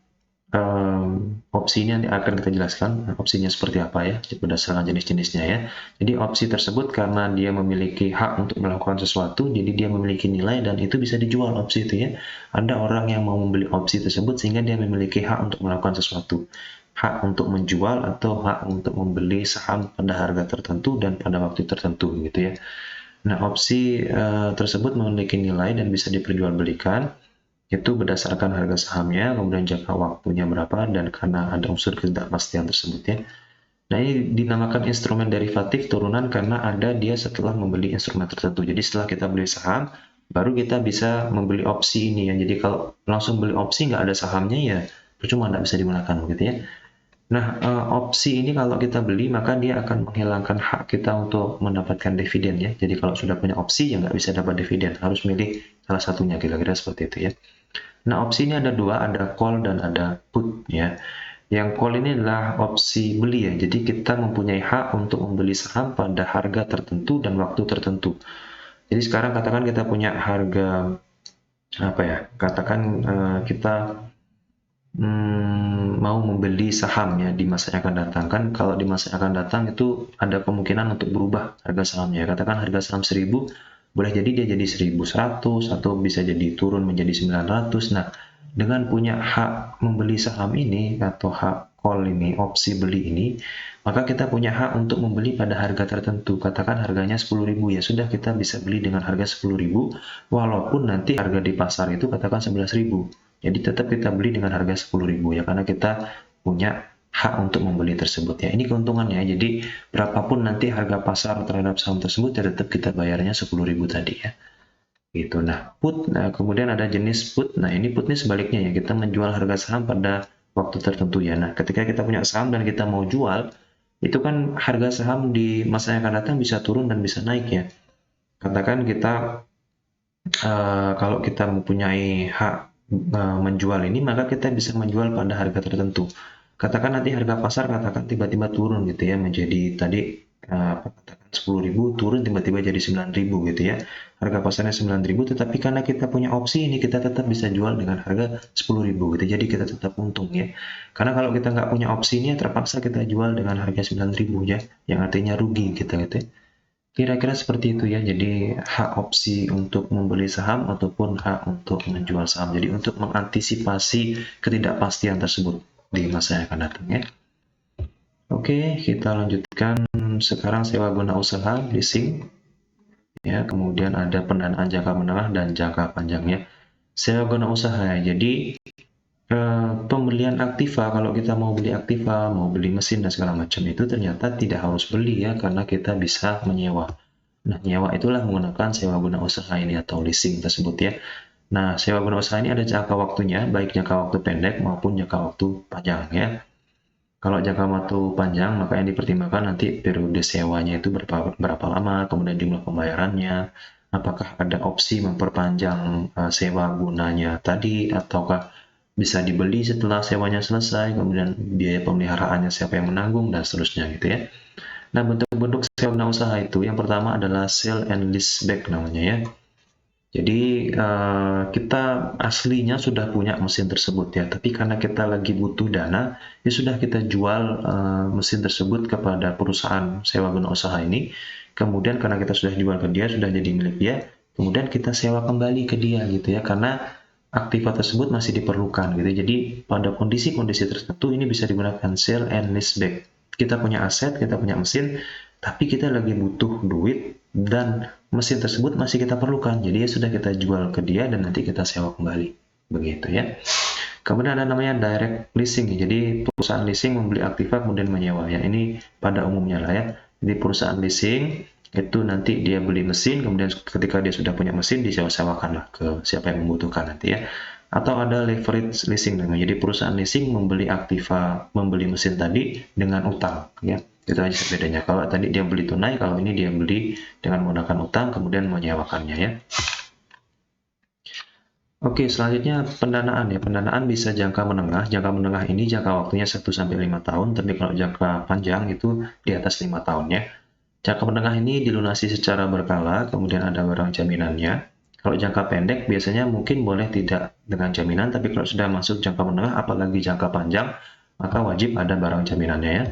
opsinya akan kita jelaskan opsinya seperti apa ya, berdasarkan jenis-jenisnya ya. Jadi opsi tersebut karena dia memiliki hak untuk melakukan sesuatu, jadi dia memiliki nilai dan itu bisa dijual opsi itu ya. Ada orang yang mau membeli opsi tersebut sehingga dia memiliki hak untuk melakukan sesuatu, hak untuk menjual atau hak untuk membeli saham pada harga tertentu dan pada waktu tertentu gitu ya. Nah, opsi tersebut memiliki nilai dan bisa diperjualbelikan itu berdasarkan harga sahamnya, kemudian jangka waktunya berapa, dan karena ada unsur ketidakpastian tersebut ya. Nah, ini dinamakan instrumen derivatif turunan karena ada dia setelah membeli instrumen tertentu. Jadi setelah kita beli saham, baru kita bisa membeli opsi ini ya. Jadi kalau langsung beli opsi nggak ada sahamnya ya percuma, nggak bisa digunakan begitu ya. Nah, opsi ini kalau kita beli maka dia akan menghilangkan hak kita untuk mendapatkan dividen ya. Jadi kalau sudah punya opsi ya nggak bisa dapat dividen, harus milih salah satunya, kira-kira seperti itu ya. Nah, opsi ini ada dua, ada call dan ada put ya. Yang call ini adalah opsi beli ya, jadi kita mempunyai hak untuk membeli saham pada harga tertentu dan waktu tertentu. Jadi sekarang katakan kita punya harga apa ya? Katakan kita mau membeli saham ya di masa yang akan datang. Kan kalau di masa yang akan datang itu ada kemungkinan untuk berubah harga sahamnya. Katakan harga saham 1000, boleh jadi dia jadi 1100 atau bisa jadi turun menjadi 900. Nah, dengan punya hak membeli saham ini atau hak call ini, opsi beli ini, maka kita punya hak untuk membeli pada harga tertentu. Katakan harganya 10.000 ya, sudah kita bisa beli dengan harga 10.000 walaupun nanti harga di pasar itu katakan 11.000. Jadi tetap kita beli dengan harga 10.000 ya, karena kita punya hak untuk membeli tersebut ya. Ini keuntungannya. Jadi berapapun nanti harga pasar terhadap saham tersebut ya tetap kita bayarnya 10.000 tadi ya. Gitu. Nah, put. Nah, kemudian ada jenis put. Nah, ini put ini sebaliknya ya. Kita menjual harga saham pada waktu tertentu ya. Nah, ketika kita punya saham dan kita mau jual, itu kan harga saham di masa yang akan datang bisa turun dan bisa naik ya. Katakan kita kalau kita mempunyai hak menjual ini, maka kita bisa menjual pada harga tertentu. Katakan nanti harga pasar katakan tiba-tiba turun gitu ya, menjadi tadi katakan 10.000 turun tiba-tiba jadi 9.000 gitu ya. Harga pasarnya 9.000, tetapi karena kita punya opsi ini kita tetap bisa jual dengan harga 10.000 gitu. Jadi kita tetap untung ya. Karena kalau kita nggak punya opsi ini terpaksa kita jual dengan harga 9.000 ya, yang artinya rugi kita gitu ya. Kira-kira seperti itu ya, jadi hak opsi untuk membeli saham ataupun hak untuk menjual saham. Jadi untuk mengantisipasi ketidakpastian tersebut di masa yang akan datang ya. Oke, kita lanjutkan sekarang sewa guna usaha, leasing. Ya, kemudian ada pendanaan jangka menengah dan jangka panjang ya. Sewa guna usaha, jadi pembelian aktiva, kalau kita mau beli aktiva, mau beli mesin dan segala macam itu ternyata tidak harus beli ya, karena kita bisa menyewa. Nah, nyewa itulah menggunakan sewa guna usaha ini atau leasing tersebut ya. Nah, sewa guna usaha ini ada jangka waktunya, baik jangka waktu pendek maupun jangka waktu panjang ya. Kalau jangka waktu panjang, maka yang dipertimbangkan nanti periode sewanya itu berapa lama, kemudian jumlah pembayarannya, apakah ada opsi memperpanjang sewa gunanya tadi, ataukah bisa dibeli setelah sewanya selesai, kemudian biaya pemeliharaannya siapa yang menanggung, dan seterusnya gitu ya. Nah, bentuk-bentuk sewa guna usaha itu yang pertama adalah sale and lease back namanya ya. Jadi kita aslinya sudah punya mesin tersebut ya, tapi karena kita lagi butuh dana, ya sudah kita jual mesin tersebut kepada perusahaan sewa guna usaha ini. Kemudian karena kita sudah jual ke dia, sudah jadi milik dia, kemudian kita sewa kembali ke dia gitu ya, karena aktiva tersebut masih diperlukan gitu. Jadi pada kondisi-kondisi tertentu ini bisa digunakan sale and lease back. Kita punya aset, kita punya mesin, tapi kita lagi butuh duit dan mesin tersebut masih kita perlukan. Jadi ya sudah kita jual ke dia dan nanti kita sewa kembali. Begitu ya. Kemudian ada namanya direct leasing. Jadi perusahaan leasing membeli aktiva kemudian menyewa ya. Ini pada umumnya lah ya. Jadi perusahaan leasing itu nanti dia beli mesin, kemudian ketika dia sudah punya mesin disewa-sewakan lah ke siapa yang membutuhkan nanti ya. Atau ada leverage leasing namanya. Jadi perusahaan leasing membeli aktiva, membeli mesin tadi dengan utang ya. Itu aja bedanya. Kalau tadi dia beli tunai, kalau ini dia beli dengan menggunakan utang kemudian menyewakannya ya. Oke, selanjutnya pendanaan ya. Pendanaan bisa jangka menengah. Jangka menengah ini jangka waktunya 1 sampai 5 tahun, tapi kalau jangka panjang itu di atas 5 tahun ya. Jangka menengah ini dilunasi secara berkala, kemudian ada barang jaminannya. Kalau jangka pendek biasanya mungkin boleh tidak dengan jaminan, tapi kalau sudah masuk jangka menengah apalagi jangka panjang, maka wajib ada barang jaminannya ya.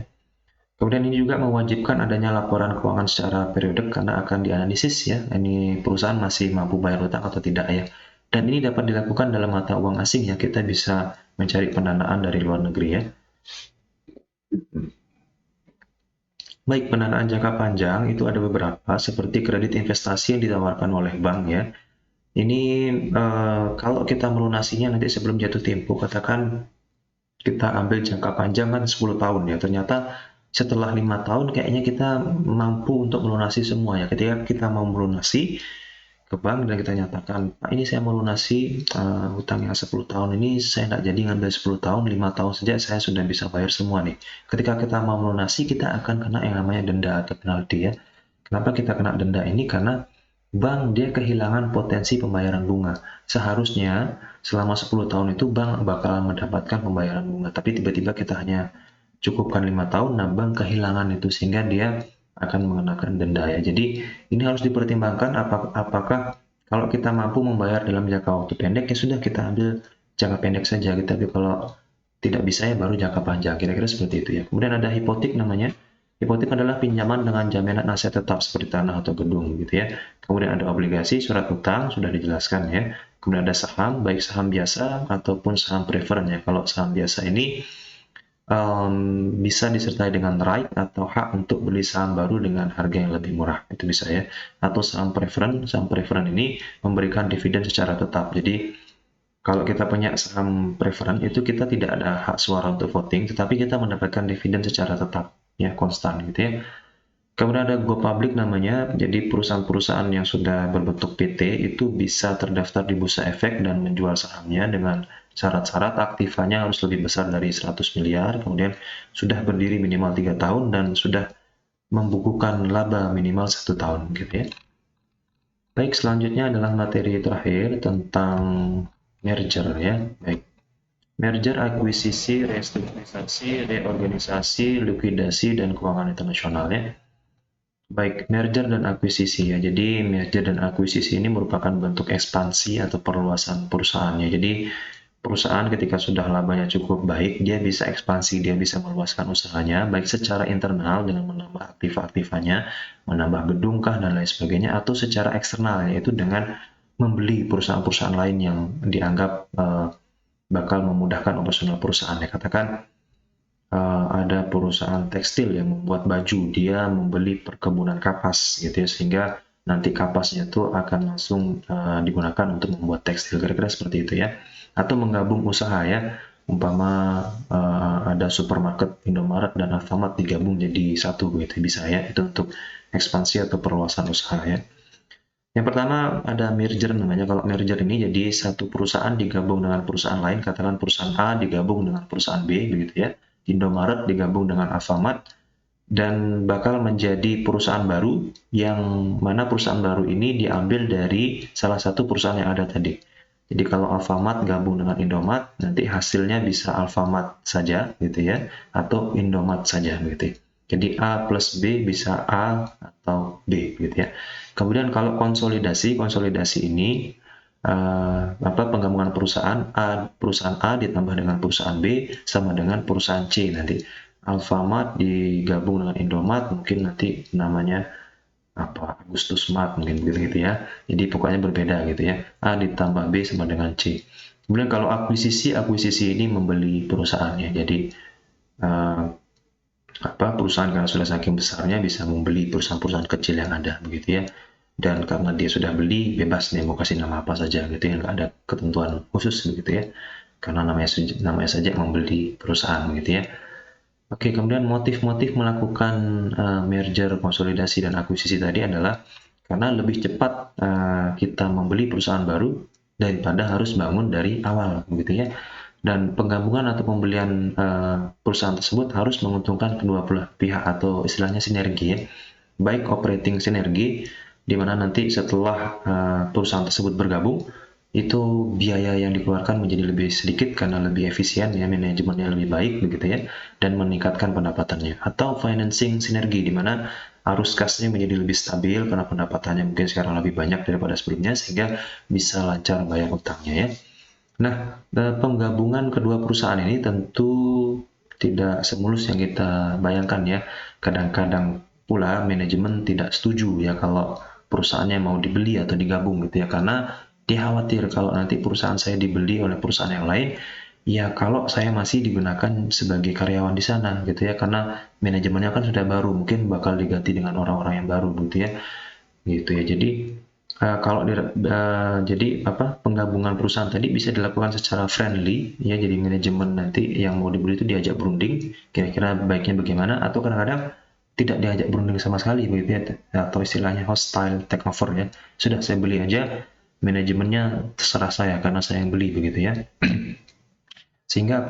Kemudian ini juga mewajibkan adanya laporan keuangan secara periodik karena akan dianalisis ya, ini perusahaan masih mampu bayar utang atau tidak ya. Dan ini dapat dilakukan dalam mata uang asing ya, kita bisa mencari pendanaan dari luar negeri ya. Baik, pendanaan jangka panjang itu ada beberapa, seperti kredit investasi yang ditawarkan oleh bank ya. Ini kalau kita melunasinya nanti sebelum jatuh tempo, katakan kita ambil jangka panjang kan 10 tahun ya, ternyata setelah 5 tahun kayaknya kita mampu untuk melunasi semua ya. Ketika kita mau melunasi ke bank dan kita nyatakan, Pak, ini saya melunasi hutang yang 10 tahun ini, saya tidak jadi ngambil 10 tahun, 5 tahun saja saya sudah bisa bayar semua nih. Ketika kita mau melunasi, kita akan kena yang namanya denda atau penalti ya. Kenapa kita kena denda ini? Karena bank dia kehilangan potensi pembayaran bunga. Seharusnya selama 10 tahun itu bank bakalan mendapatkan pembayaran bunga, tapi tiba-tiba kita hanya cukupkan 5 tahun, nah bank kehilangan itu sehingga dia akan mengenakan denda ya. Jadi ini harus dipertimbangkan apakah kalau kita mampu membayar dalam jangka waktu pendek ya sudah kita ambil jangka pendek saja gitu. Tapi kalau tidak bisa ya baru jangka panjang, kira-kira seperti itu ya. Kemudian ada hipotek namanya. Hipotek adalah pinjaman dengan jaminan aset tetap seperti tanah atau gedung gitu ya. Kemudian ada obligasi, surat utang sudah dijelaskan ya. Kemudian ada saham, baik saham biasa ataupun saham preferred ya. Kalau saham biasa ini bisa disertai dengan right atau hak untuk beli saham baru dengan harga yang lebih murah, itu bisa ya. Atau saham preference ini memberikan dividen secara tetap. Jadi kalau kita punya saham preference itu kita tidak ada hak suara untuk voting, tetapi kita mendapatkan dividen secara tetap ya, konstan gitu ya. Kemudian ada go public namanya, jadi perusahaan-perusahaan yang sudah berbentuk PT itu bisa terdaftar di Bursa Efek dan menjual sahamnya dengan syarat-syarat aktifanya harus lebih besar dari 100 miliar, kemudian sudah berdiri minimal 3 tahun dan sudah membukukan laba minimal 1 tahun gitu ya. Baik, selanjutnya adalah materi terakhir tentang merger ya. Baik. Merger, akuisisi, restrukturisasi, reorganisasi, likuidasi, dan keuangan internasional ya. Baik, merger dan akuisisi ya. Jadi merger dan akuisisi ini merupakan bentuk ekspansi atau perluasan perusahaannya. Jadi perusahaan ketika sudah labanya cukup baik, dia bisa ekspansi, dia bisa meluaskan usahanya, baik secara internal dengan menambah aktif-aktifannya, menambah gedung kah dan lain sebagainya, atau secara eksternal yaitu dengan membeli perusahaan-perusahaan lain yang dianggap bakal memudahkan operasional perusahaan. Ya, katakan ada perusahaan tekstil yang membuat baju, dia membeli perkebunan kapas gitu ya, sehingga nanti kapasnya itu akan langsung digunakan untuk membuat tekstil, kira-kira seperti itu ya. Atau menggabung usaha ya, umpama ada supermarket Indomaret dan Alfamart digabung jadi satu gitu, bisa ya, itu untuk ekspansi atau perluasan usaha ya. Yang pertama ada merger namanya. Kalau merger ini jadi satu perusahaan digabung dengan perusahaan lain, katakan perusahaan A digabung dengan perusahaan B begitu ya. Indomaret digabung dengan Alfamart dan bakal menjadi perusahaan baru yang mana perusahaan baru ini diambil dari salah satu perusahaan yang ada tadi. Jadi kalau Alfamart gabung dengan Indomart, nanti hasilnya bisa Alfamart saja gitu ya, atau Indomart saja gitu. Jadi A plus B bisa A atau B gitu ya. Kemudian kalau konsolidasi ini penggabungan perusahaan A ditambah dengan perusahaan B sama dengan perusahaan C nanti. Alfamart digabung dengan Indomart, mungkin nanti namanya Agustus Mart mungkin gitu ya. Jadi pokoknya berbeda gitu ya. A ditambah B sama dengan C. Kemudian kalau akuisisi ini membeli perusahaannya. Jadi perusahaan karena sudah saking besarnya bisa membeli perusahaan-perusahaan kecil yang ada begitu ya. Dan karena dia sudah beli, bebas nih mau kasih nama apa saja gitu ya, nggak ada ketentuan khusus begitu ya, karena namanya saja membeli perusahaan gitu ya. Oke, kemudian motif-motif melakukan merger, konsolidasi, dan akuisisi tadi adalah karena lebih cepat kita membeli perusahaan baru daripada harus bangun dari awal begitu ya. Dan penggabungan atau pembelian perusahaan tersebut harus menguntungkan kedua belah pihak atau istilahnya sinergi ya. Baik operating sinergi, di mana nanti setelah perusahaan tersebut bergabung, itu biaya yang dikeluarkan menjadi lebih sedikit karena lebih efisien ya, manajemennya lebih baik begitu ya, dan meningkatkan pendapatannya. Atau financing sinergi, di mana arus kasnya menjadi lebih stabil karena pendapatannya mungkin sekarang lebih banyak daripada sebelumnya, sehingga bisa lancar bayar utangnya ya. Nah, penggabungan kedua perusahaan ini tentu tidak semulus yang kita bayangkan ya. Kadang-kadang pula manajemen tidak setuju ya kalau perusahaannya mau dibeli atau digabung gitu ya, karena dia khawatir kalau nanti perusahaan saya dibeli oleh perusahaan yang lain, ya kalau saya masih digunakan sebagai karyawan di sana gitu ya, karena manajemennya kan sudah baru, mungkin bakal diganti dengan orang-orang yang baru gitu ya. Gitu ya. Jadi Jadi penggabungan perusahaan tadi bisa dilakukan secara friendly ya, jadi manajemen nanti yang mau dibeli itu diajak berunding kira-kira baiknya bagaimana, atau kadang-kadang tidak diajak berunding sama sekali begitu ya, atau istilahnya hostile takeover ya, sudah saya beli aja, manajemennya terserah saya karena saya yang beli begitu ya. Sehingga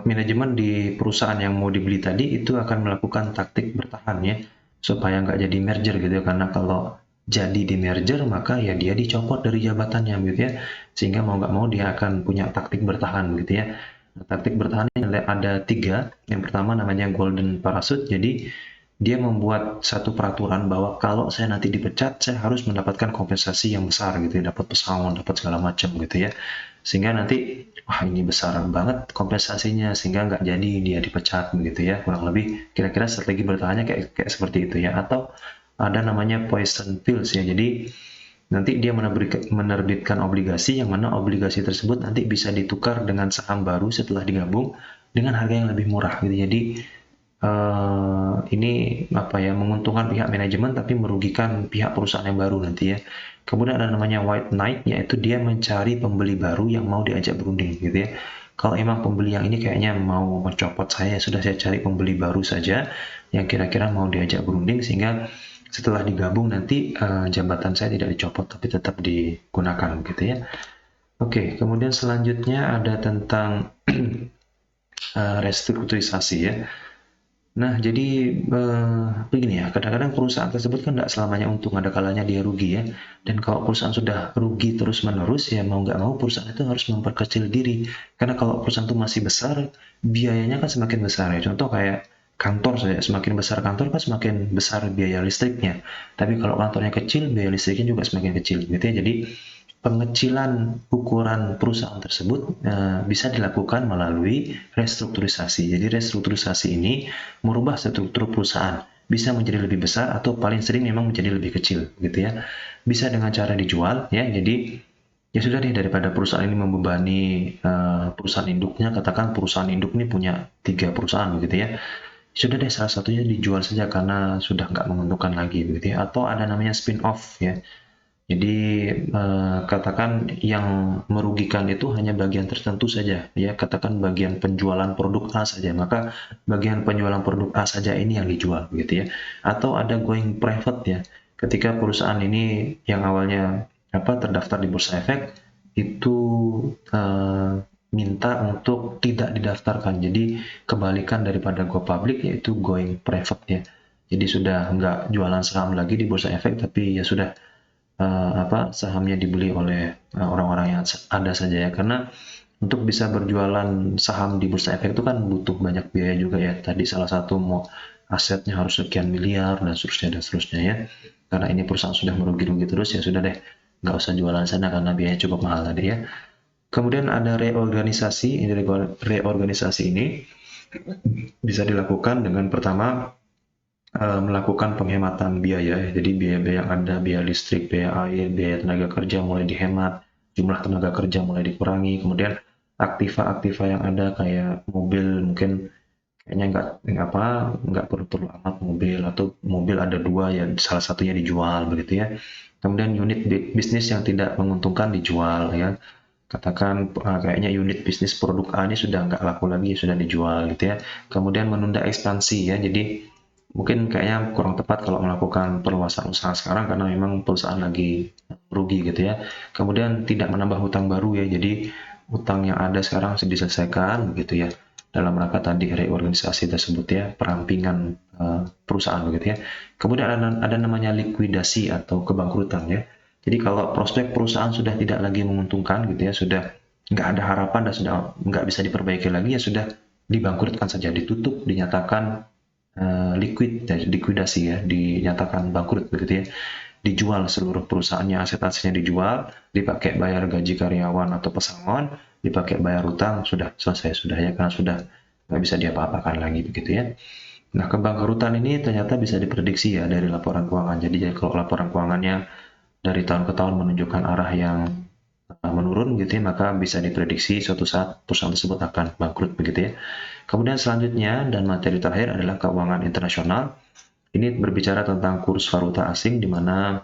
manajemen di perusahaan yang mau dibeli tadi itu akan melakukan taktik bertahan ya, supaya nggak jadi merger gitu ya, karena kalau jadi di merger maka ya dia dicopot dari jabatannya gitu ya, sehingga mau nggak mau dia akan punya taktik bertahan gitu ya. Nah, taktik bertahan ini ada 3. Yang pertama namanya golden parachute, jadi dia membuat satu peraturan bahwa kalau saya nanti dipecat, saya harus mendapatkan kompensasi yang besar gitu ya, dapat pesangon, dapat segala macam gitu ya. Sehingga nanti, wah ini besar banget kompensasinya, sehingga nggak jadi dia dipecat begitu ya. Kurang lebih kira-kira strategi bertahannya kayak seperti itu ya. Atau ada namanya poison pills ya. Jadi nanti dia menerbitkan obligasi, yang mana obligasi tersebut nanti bisa ditukar dengan saham baru setelah digabung dengan harga yang lebih murah gitu. Jadi ini menguntungkan pihak manajemen tapi merugikan pihak perusahaan yang baru nanti ya. Kemudian ada namanya white knight, yaitu dia mencari pembeli baru yang mau diajak berunding gitu ya. Kalau emang pembeli yang ini kayaknya mau mencopot saya, sudah saya cari pembeli baru saja yang kira-kira mau diajak berunding, sehingga setelah digabung nanti jabatan saya tidak dicopot tapi tetap digunakan gitu ya. Oke, kemudian selanjutnya ada tentang restrukturisasi ya. Nah, jadi begini ya, kadang-kadang perusahaan tersebut kan nggak selamanya untung, ada kalanya dia rugi ya. Dan kalau perusahaan sudah rugi terus-menerus, ya mau nggak mau perusahaan itu harus memperkecil diri. Karena kalau perusahaan itu masih besar, biayanya kan semakin besar ya. Contoh kayak kantor saja, semakin besar kantor kan semakin besar biaya listriknya. Tapi kalau kantornya kecil, biaya listriknya juga semakin kecil gitu ya. Jadi pengecilan ukuran perusahaan tersebut bisa dilakukan melalui restrukturisasi. Jadi restrukturisasi ini merubah struktur perusahaan, bisa menjadi lebih besar atau paling sering memang menjadi lebih kecil gitu ya. Bisa dengan cara dijual ya. Jadi ya sudah deh, daripada perusahaan ini membebani perusahaan induknya, katakan perusahaan induk ini punya 3 perusahaan begitu ya. Sudah deh, salah satunya dijual saja karena sudah nggak menguntungkan lagi begitu ya. Atau ada namanya spin off ya. Jadi katakan yang merugikan itu hanya bagian tertentu saja ya, katakan bagian penjualan produk A saja, maka bagian penjualan produk A saja ini yang dijual gitu ya. Atau ada going private ya, ketika perusahaan ini yang awalnya terdaftar di Bursa Efek itu minta untuk tidak didaftarkan, jadi kebalikan daripada go public yaitu going private ya. Jadi sudah nggak jualan saham lagi di Bursa Efek, tapi ya sudah sahamnya dibeli oleh orang-orang yang ada saja ya. Karena untuk bisa berjualan saham di Bursa Efek itu kan butuh banyak biaya juga ya. Tadi salah satu mau asetnya harus sekian miliar dan seterusnya ya. Karena ini perusahaan sudah merugi-rugi terus, ya sudah deh, nggak usah jualan sana karena biayanya cukup mahal tadi ya. Kemudian ada reorganisasi. Reorganisasi ini bisa dilakukan dengan pertama melakukan penghematan biaya. Jadi biaya-biaya yang ada, biaya listrik, biaya air, biaya tenaga kerja mulai dihemat, jumlah tenaga kerja mulai dikurangi, kemudian aktiva-aktiva yang ada kayak mobil mungkin kayaknya nggak perlu amat mobil, atau mobil ada 2 ya salah satunya dijual begitu ya. Kemudian unit bisnis yang tidak menguntungkan dijual ya. Katakan kayaknya unit bisnis produk A ini sudah nggak laku lagi, sudah dijual gitu ya. Kemudian menunda ekspansi ya, jadi mungkin kayaknya kurang tepat kalau melakukan perluasan usaha sekarang karena memang perusahaan lagi rugi gitu ya. Kemudian tidak menambah hutang baru ya, jadi hutang yang ada sekarang harus diselesaikan gitu ya, dalam rangka tadi reorganisasi tersebut ya, perampingan perusahaan begitu ya. Kemudian ada namanya likuidasi atau kebangkrutan ya. Jadi kalau prospek perusahaan sudah tidak lagi menguntungkan gitu ya, sudah nggak ada harapan dan sudah nggak bisa diperbaiki lagi, ya sudah dibangkrutkan saja, ditutup, dinyatakan likuidasi ya, dinyatakan bangkrut begitu ya. Dijual seluruh perusahaannya, aset-asetnya dijual, dipakai bayar gaji karyawan atau pesangon, dipakai bayar utang, sudah selesai sudah ya, karena sudah nggak bisa diapa-apakan lagi begitu ya. Nah, kebangkrutan ini ternyata bisa diprediksi ya dari laporan keuangan. Jadi kalau laporan keuangannya dari tahun ke tahun menunjukkan arah yang menurun gitu ya, maka bisa diprediksi suatu saat perusahaan tersebut akan bangkrut begitu ya. Kemudian selanjutnya dan materi terakhir adalah keuangan internasional. Ini berbicara tentang kurs valuta asing, di mana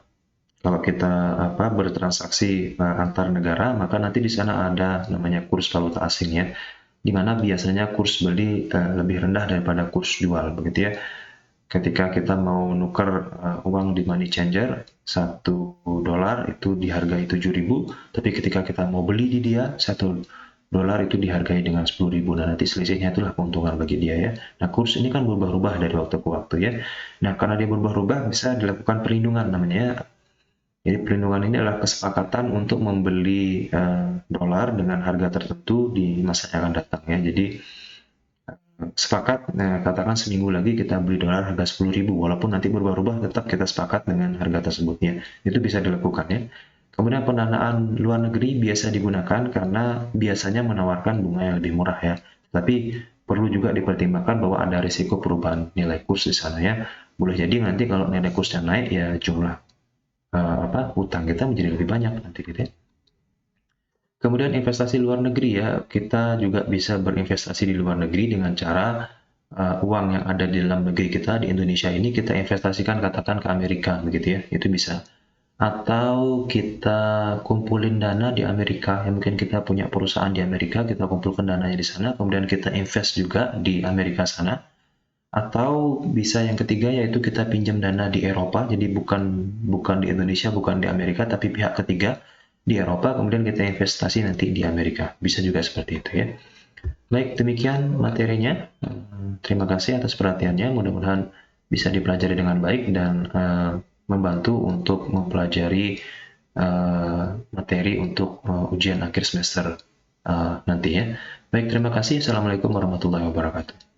Kalau kita bertransaksi antar negara, maka nanti di sana ada namanya kurs valuta asing ya, di mana biasanya kurs beli lebih rendah daripada kurs jual, begitu ya. Ketika kita mau nuker uang di money changer, $1 itu dihargai 7.000, tapi ketika kita mau beli di dia, $1 itu dihargai dengan 10.000. Nah, nanti selisihnya itulah keuntungan bagi dia ya. Nah, kurs ini kan berubah-ubah dari waktu ke waktu ya. Nah, karena dia berubah-ubah, bisa dilakukan perlindungan namanya. Jadi perlindungan ini adalah kesepakatan untuk membeli dolar dengan harga tertentu di masa yang akan datang ya. Jadi sepakat, katakan seminggu lagi kita beli dolar harga 10.000, walaupun nanti berubah-ubah tetap kita sepakat dengan harga tersebutnya. Itu bisa dilakukan ya. Kemudian pendanaan luar negeri biasa digunakan karena biasanya menawarkan bunga yang lebih murah ya. Tapi perlu juga dipertimbangkan bahwa ada risiko perubahan nilai kurs di sana ya. Boleh jadi nanti kalau nilai kursnya naik ya jumlah utang kita menjadi lebih banyak nanti gitu ya. Kemudian investasi luar negeri ya, kita juga bisa berinvestasi di luar negeri dengan cara uang yang ada di dalam negeri kita di Indonesia ini kita investasikan katakan ke Amerika begitu ya, itu bisa. Atau kita kumpulin dana di Amerika, yang mungkin kita punya perusahaan di Amerika, kita kumpulkan dananya di sana, kemudian kita invest juga di Amerika sana. Atau bisa yang ketiga yaitu kita pinjam dana di Eropa, jadi bukan di Indonesia, bukan di Amerika, tapi pihak ketiga di Eropa, kemudian kita investasi nanti di Amerika. Bisa juga seperti itu ya. Baik, demikian materinya. Terima kasih atas perhatiannya. Mudah-mudahan bisa dipelajari dengan baik dan membantu untuk mempelajari materi untuk ujian akhir semester nanti ya. Baik, terima kasih. Assalamualaikum warahmatullahi wabarakatuh.